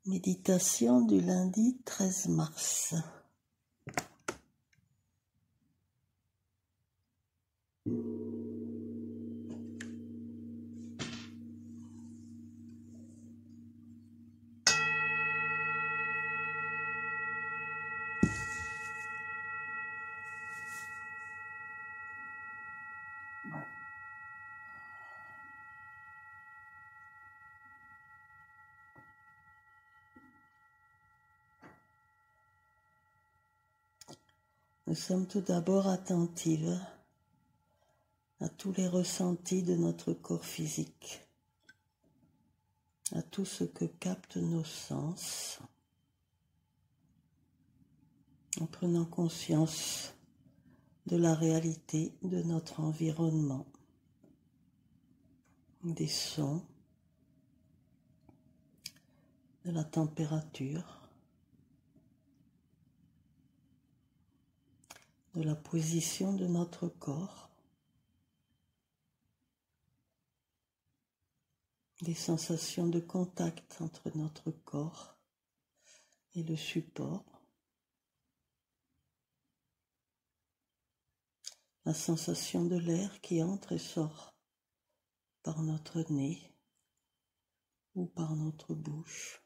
Méditation du lundi 13 mars. Nous sommes tout d'abord attentives à tous les ressentis de notre corps physique, à tout ce que captent nos sens, en prenant conscience de la réalité de notre environnement, des sons, de la température, de la position de notre corps, des sensations de contact entre notre corps et le support, la sensation de l'air qui entre et sort par notre nez ou par notre bouche.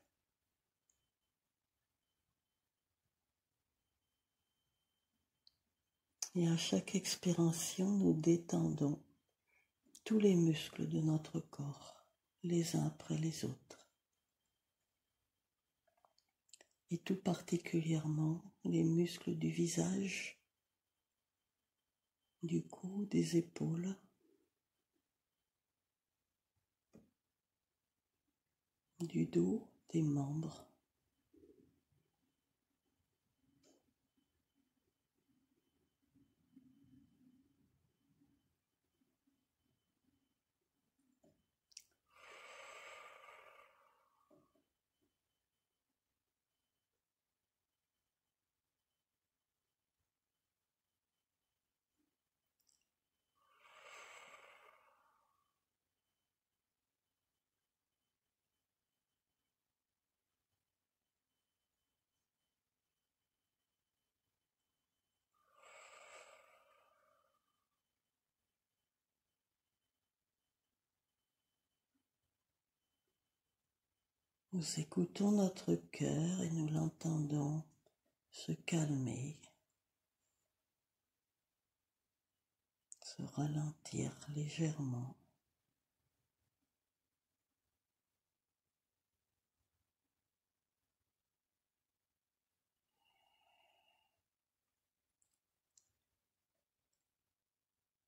Et à chaque expiration, nous détendons tous les muscles de notre corps, les uns après les autres. Et tout particulièrement les muscles du visage, du cou, des épaules, du dos, des membres. Nous écoutons notre cœur et nous l'entendons se calmer, se ralentir légèrement.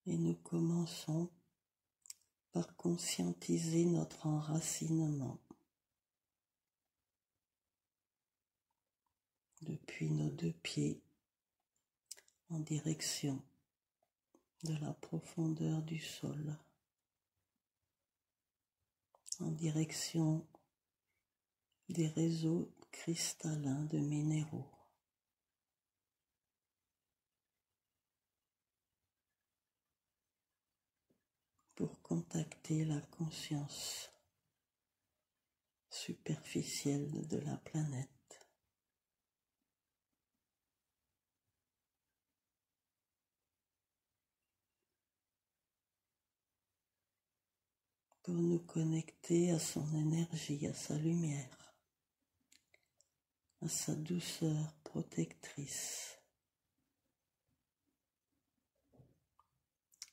Et nous commençons par conscientiser notre enracinement depuis nos deux pieds en direction de la profondeur du sol, en direction des réseaux cristallins de minéraux. Pour contacter la conscience superficielle de la planète. Pour nous connecter à son énergie, à sa lumière, à sa douceur protectrice.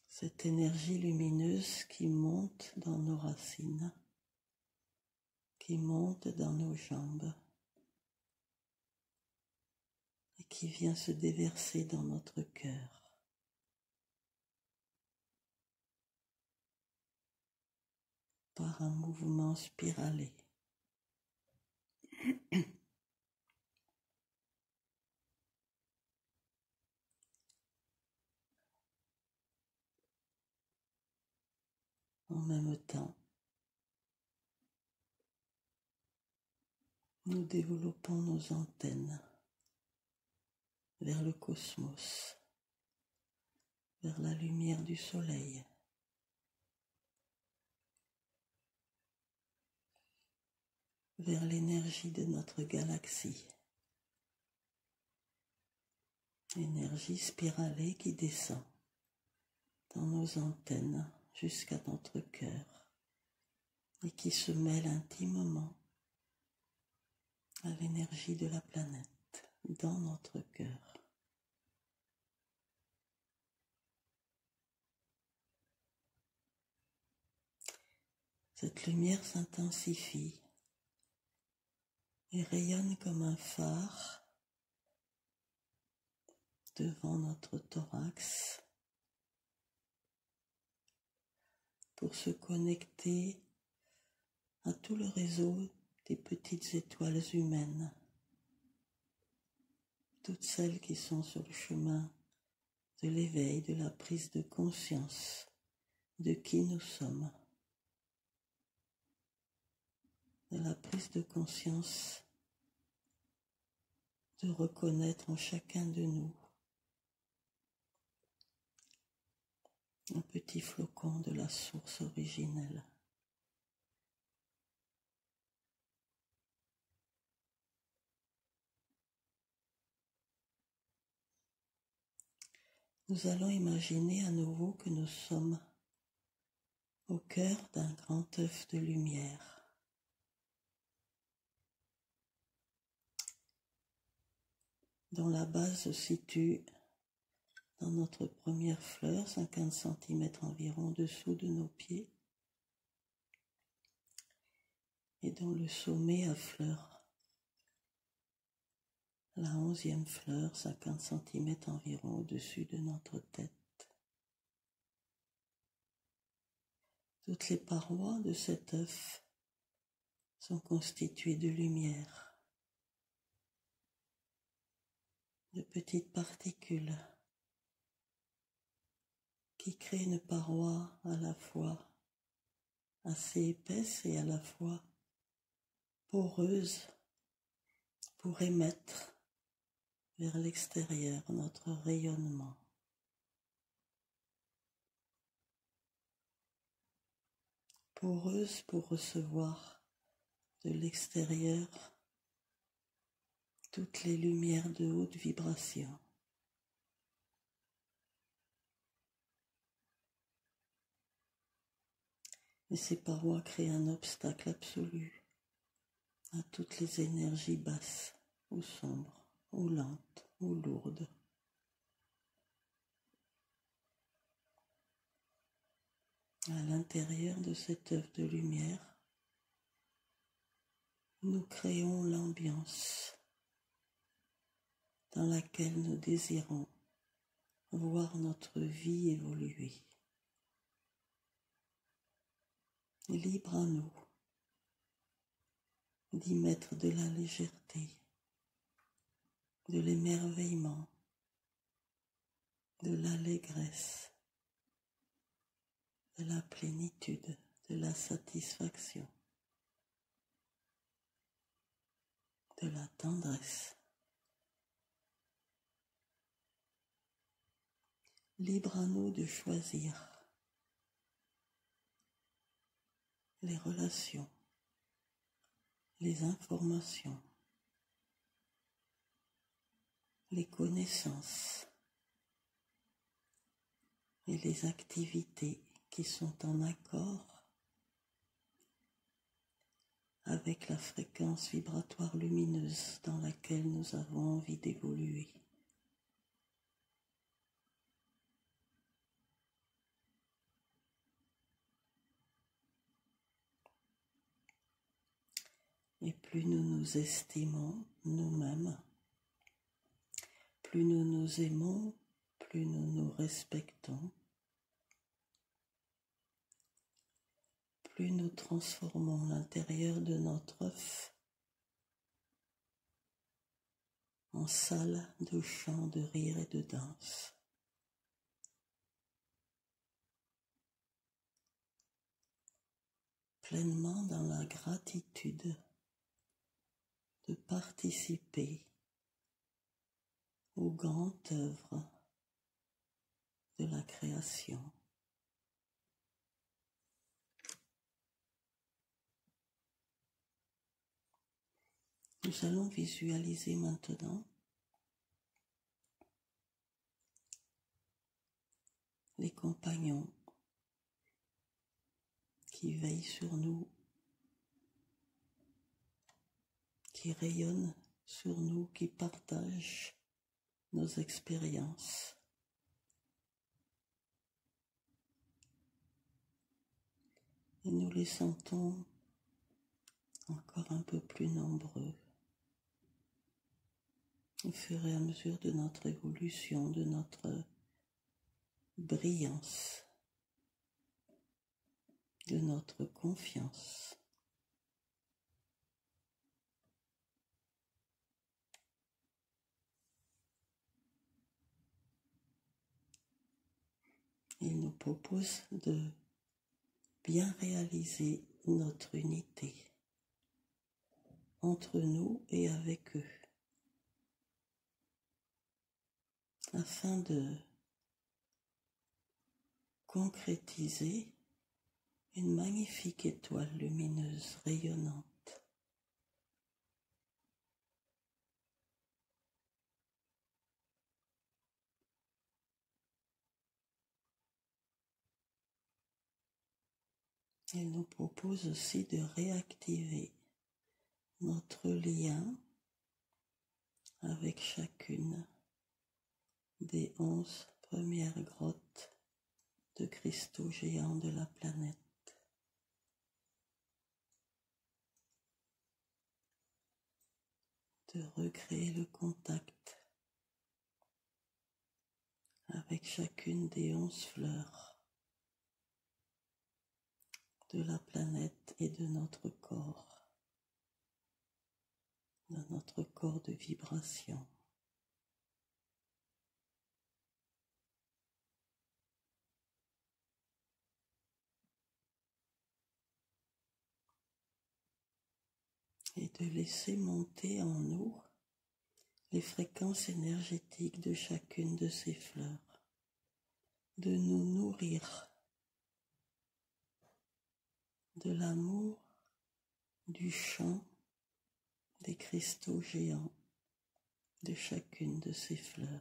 Cette énergie lumineuse qui monte dans nos racines, qui monte dans nos jambes et qui vient se déverser dans notre cœur. Par un mouvement spiralé. En même temps, nous développons nos antennes vers le cosmos, vers la lumière du soleil. vers l'énergie de notre galaxie. Énergie spiralée qui descend dans nos antennes jusqu'à notre cœur et qui se mêle intimement à l'énergie de la planète dans notre cœur. Cette lumière s'intensifie et rayonne comme un phare devant notre thorax pour se connecter à tout le réseau des petites étoiles humaines, toutes celles qui sont sur le chemin de l'éveil, de la prise de conscience de qui nous sommes, de la prise de conscience de reconnaître en chacun de nous un petit flocon de la source originelle. Nous allons imaginer à nouveau que nous sommes au cœur d'un grand œuf de lumière. Dont la base se situe dans notre première fleur, 50 cm environ dessous de nos pieds, et dont le sommet affleure la 11e fleur, 50 cm environ au-dessus de notre tête. Toutes les parois de cet œuf sont constituées de lumière, de petites particules qui créent une paroi à la fois assez épaisse et à la fois poreuse pour émettre vers l'extérieur notre rayonnement. Poreuse pour recevoir de l'extérieur toutes les lumières de haute vibration. Et ces parois créent un obstacle absolu à toutes les énergies basses ou sombres, ou lentes, ou lourdes. À l'intérieur de cet œuf de lumière, nous créons l'ambiance dans laquelle nous désirons voir notre vie évoluer. Libre à nous d'y mettre de la légèreté, de l'émerveillement, de l'allégresse, de la plénitude, de la satisfaction, de la tendresse. Libre à nous de choisir les relations, les informations, les connaissances et les activités qui sont en accord avec la fréquence vibratoire lumineuse dans laquelle nous avons envie d'évoluer. Et plus nous nous estimons nous-mêmes, plus nous nous aimons, plus nous nous respectons, plus nous transformons l'intérieur de notre œuf en salle de chant, de rire et de danse. Pleinement dans la gratitude de participer aux grandes œuvres de la création. Nous allons visualiser maintenant les compagnons qui veillent sur nous, qui rayonnent sur nous, qui partagent nos expériences. Et nous les sentons encore un peu plus nombreux au fur et à mesure de notre évolution, de notre brillance, de notre confiance. Il nous propose de bien réaliser notre unité entre nous et avec eux, afin de concrétiser une magnifique étoile lumineuse rayonnante. Il nous propose aussi de réactiver notre lien avec chacune des 11 premières grottes de cristaux géants de la planète. De recréer le contact avec chacune des 11 fleurs de la planète et de notre corps de vibration. Et de laisser monter en nous les fréquences énergétiques de chacune de ces fleurs, de nous nourrir de l'amour du chant des cristaux géants de chacune de ces fleurs.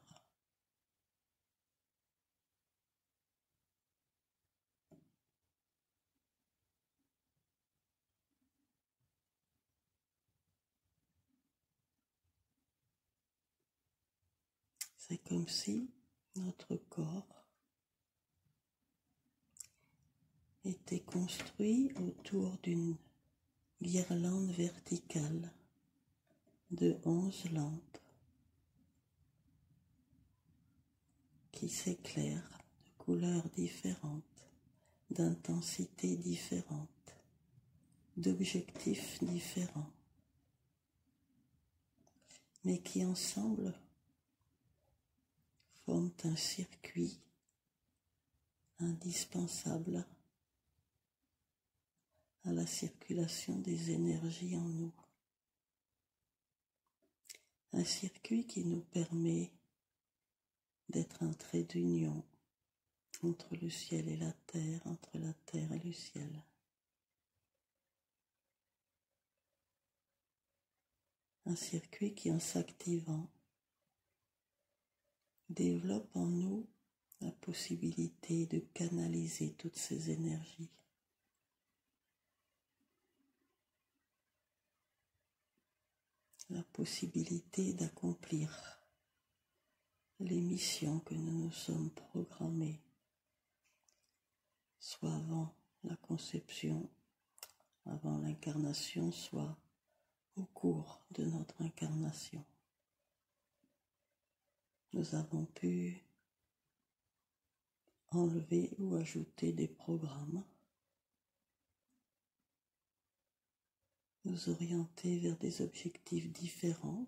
C'est comme si notre corps était construit autour d'une guirlande verticale de 11 lampes qui s'éclairent de couleurs différentes, d'intensités différentes, d'objectifs différents, mais qui ensemble forment un circuit indispensable à la circulation des énergies en nous. Un circuit qui nous permet d'être un trait d'union entre le ciel et la terre, entre la terre et le ciel. Un circuit qui, en s'activant, développe en nous la possibilité de canaliser toutes ces énergies. La possibilité d'accomplir les missions que nous nous sommes programmées, soit avant la conception, avant l'incarnation, soit au cours de notre incarnation. Nous avons pu enlever ou ajouter des programmes, nous orienter vers des objectifs différents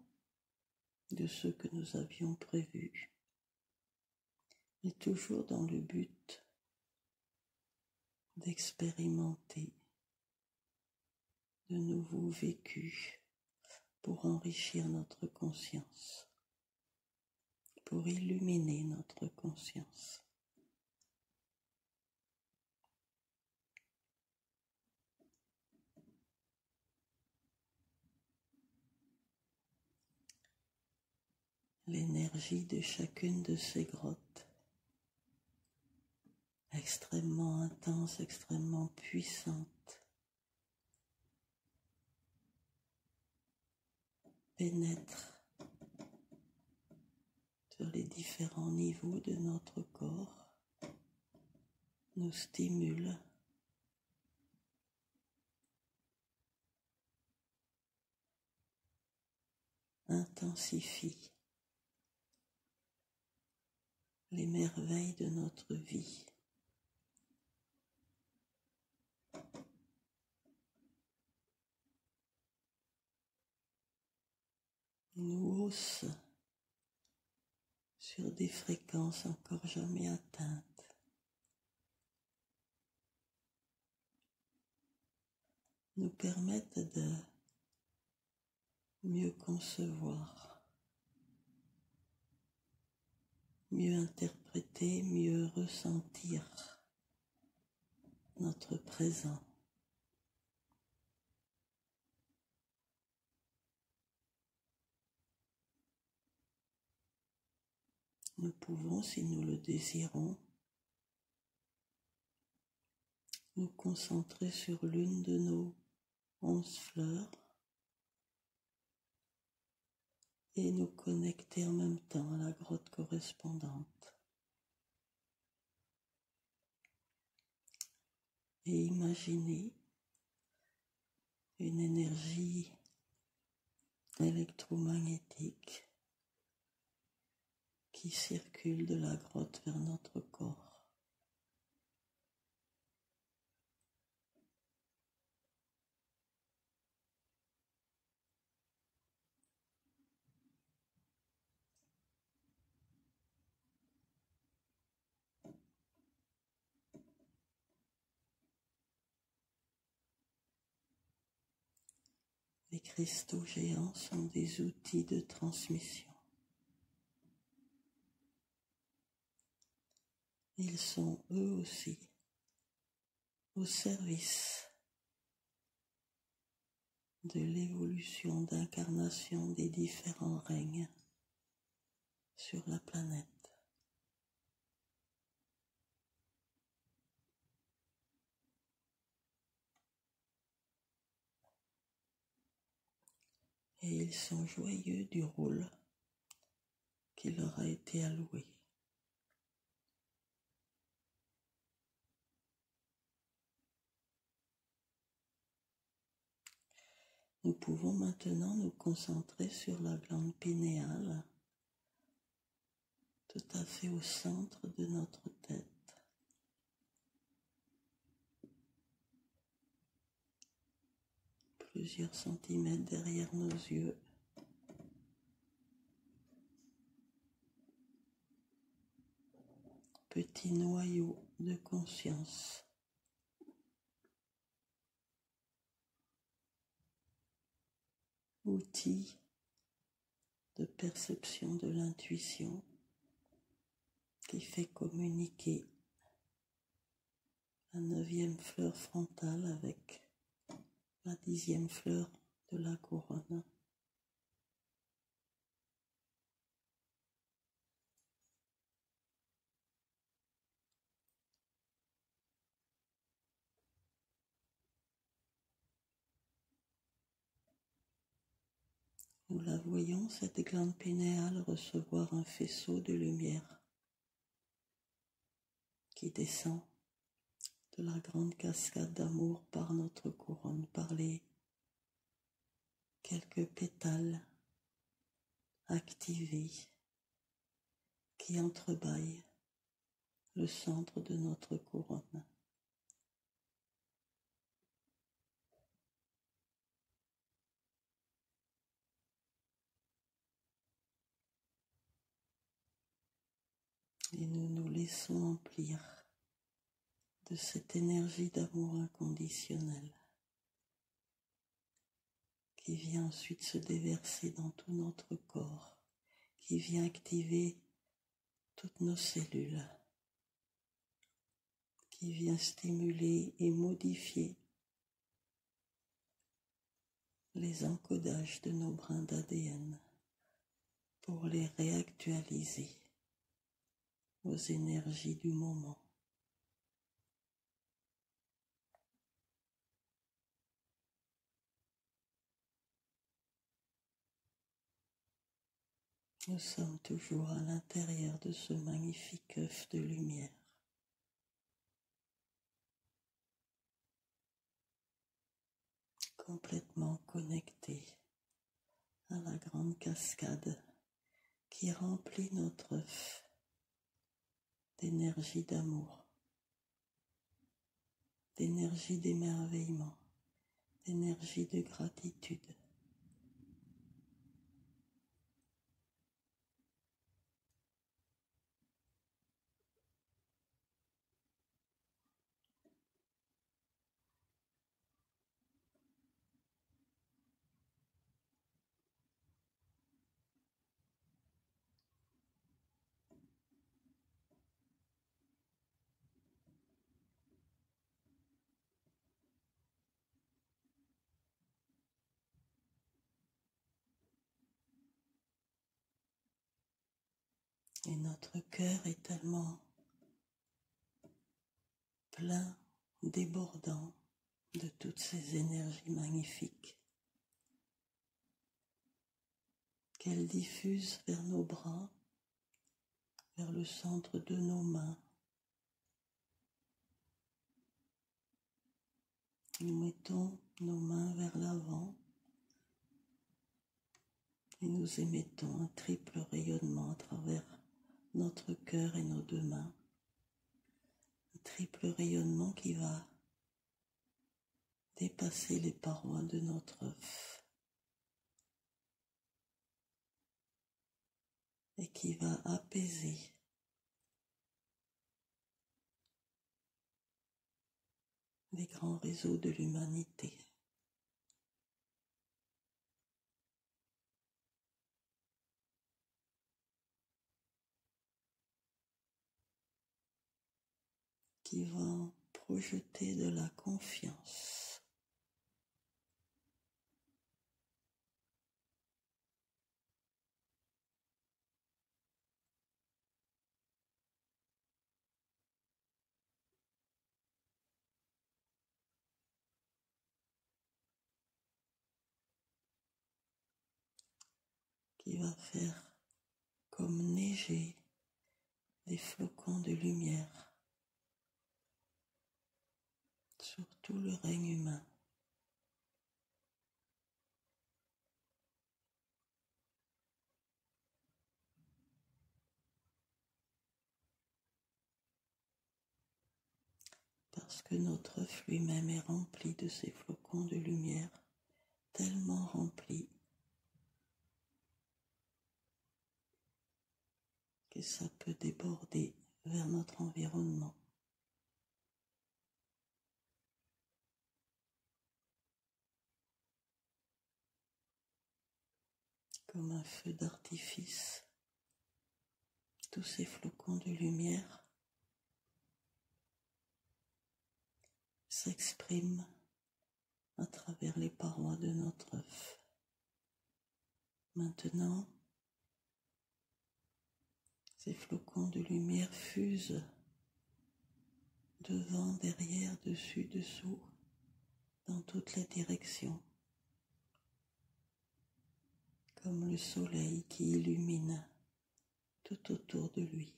de ceux que nous avions prévus, mais toujours dans le but d'expérimenter de nouveaux vécus pour enrichir notre conscience, pour illuminer notre conscience. l'énergie de chacune de ces grottes, extrêmement intense, extrêmement puissante, pénètre sur les différents niveaux de notre corps, nous stimule, intensifie les merveilles de notre vie. Nous hausse sur des fréquences encore jamais atteintes. Nous permettent de mieux concevoir, mieux interpréter, mieux ressentir notre présent. Nous pouvons, si nous le désirons, nous concentrer sur l'une de nos 11 fleurs et nous connecter en même temps à la grotte correspondante. Et imaginer une énergie électromagnétique qui circule de la grotte vers notre corps. Les cristaux géants sont des outils de transmission. Ils sont eux aussi au service de l'évolution d'incarnation des différents règnes sur la planète. Et ils sont joyeux du rôle qui leur a été alloué. Nous pouvons maintenant nous concentrer sur la glande pinéale, tout à fait au centre de notre tête. Plusieurs centimètres derrière nos yeux. Petit noyau de conscience. Outil de perception de l'intuition qui fait communiquer la 9e fleur frontale avec la 10e fleur de la couronne. Nous la voyons, cette glande pinéale, recevoir un faisceau de lumière qui descend de la grande cascade d'amour par notre couronne, par les quelques pétales activés qui entrebâillent le centre de notre couronne. Et nous nous laissons emplir de cette énergie d'amour inconditionnel qui vient ensuite se déverser dans tout notre corps, qui vient activer toutes nos cellules, qui vient stimuler et modifier les encodages de nos brins d'ADN pour les réactualiser aux énergies du moment. Nous sommes toujours à l'intérieur de ce magnifique œuf de lumière. Complètement connecté à la grande cascade qui remplit notre œuf d'énergie d'amour, d'énergie d'émerveillement, d'énergie de gratitude. Et notre cœur est tellement plein, débordant de toutes ces énergies magnifiques qu'elles diffusent vers nos bras, vers le centre de nos mains. Nous mettons nos mains vers l'avant et nous émettons un triple rayonnement à travers notre cœur et nos deux mains. Un triple rayonnement qui va dépasser les parois de notre œuf et qui va apaiser les grands réseaux de l'humanité. Qui va projeter de la confiance. Qui va faire comme neiger des flocons de lumière sur tout le règne humain. Parce que notre œuf lui-même est rempli de ces flocons de lumière, tellement rempli que ça peut déborder vers notre environnement. Comme un feu d'artifice, tous ces flocons de lumière s'expriment à travers les parois de notre œuf. Maintenant, ces flocons de lumière fusent devant, derrière, dessus, dessous, dans toutes les directions, comme le soleil qui illumine tout autour de lui.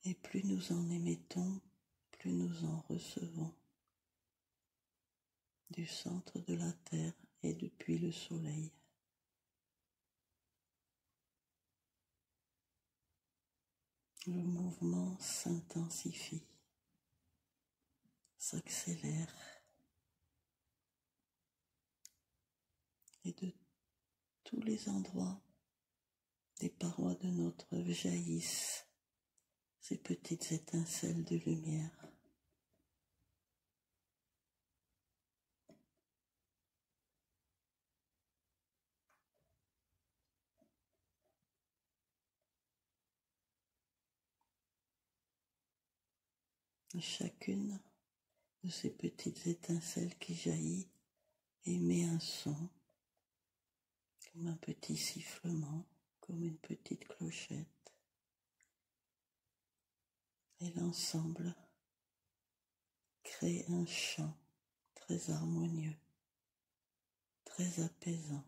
Et plus nous en émettons, plus nous en recevons du centre de la terre et depuis le soleil. Le mouvement s'intensifie, s'accélère et de tous les endroits des parois de notre œuf jaillissent ces petites étincelles de lumière. Et chacune de ces petites étincelles qui jaillit émet un son, comme un petit sifflement, comme une petite clochette. Et l'ensemble crée un chant très harmonieux, très apaisant.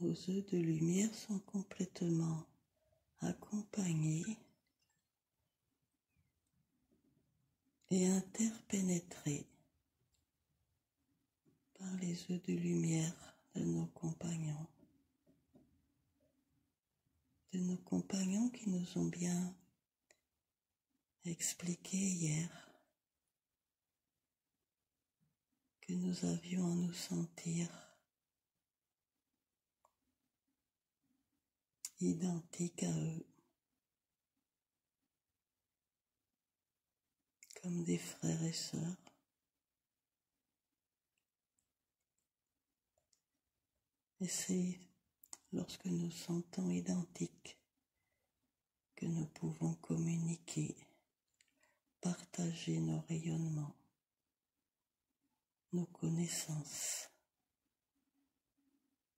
Nos œufs de lumière sont complètement accompagnés et interpénétrés par les œufs de lumière de nos compagnons qui nous ont bien expliqué hier que nous avions à nous sentir identiques à eux, comme des frères et sœurs. Et c'est lorsque nous sentons identiques que nous pouvons communiquer, partager nos rayonnements, nos connaissances,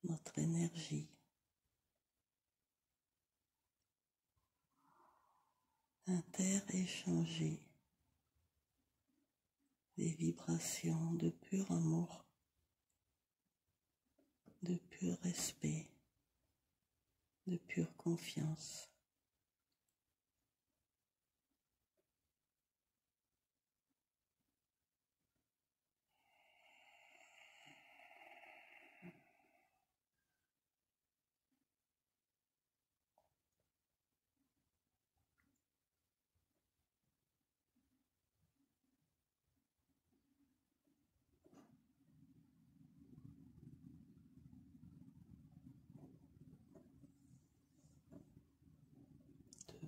notre énergie, interéchanger des vibrations de pur amour, de pur respect, de pure confiance.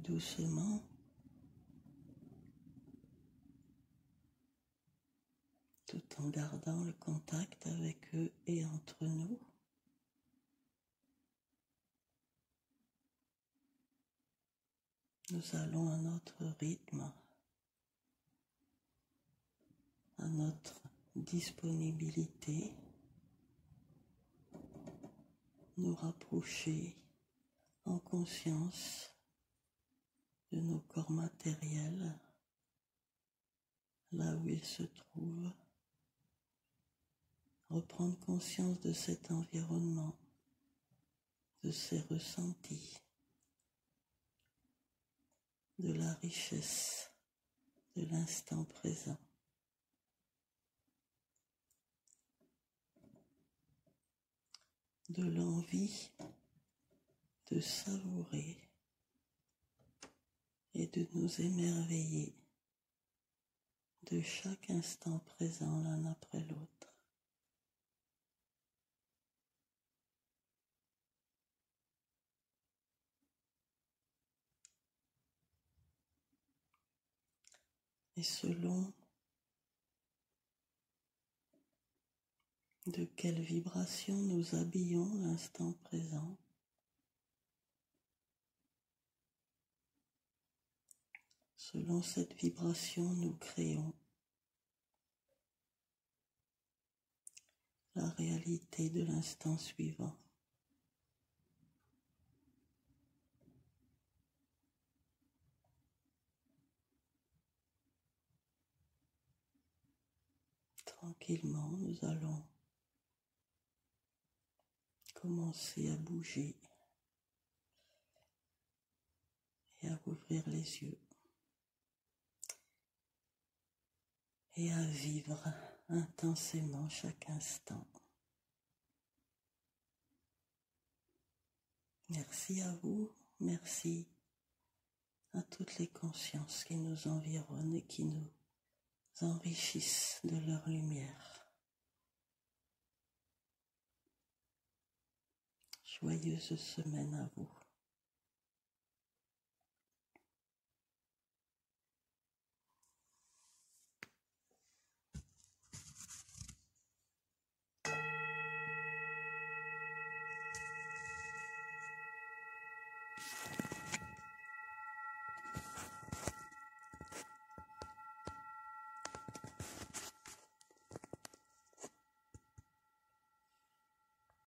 doucement, tout en gardant le contact avec eux et entre nous. Nous allons à notre rythme, à notre disponibilité, nous rapprocher en conscience de nos corps matériels, là où ils se trouvent, reprendre conscience de cet environnement, de ces ressentis, de la richesse de l'instant présent. De l'envie de savourer et de nous émerveiller de chaque instant présent l'un après l'autre. Et selon de quelle vibration nous habillons l'instant présent, selon cette vibration nous créons la réalité de l'instant suivant. Tranquillement, nous allons commencer à bouger et à ouvrir les yeux et à vivre intensément chaque instant. Merci à vous, merci à toutes les consciences qui nous environnent et qui nous enrichissent de leur lumière. Joyeuse semaine à vous.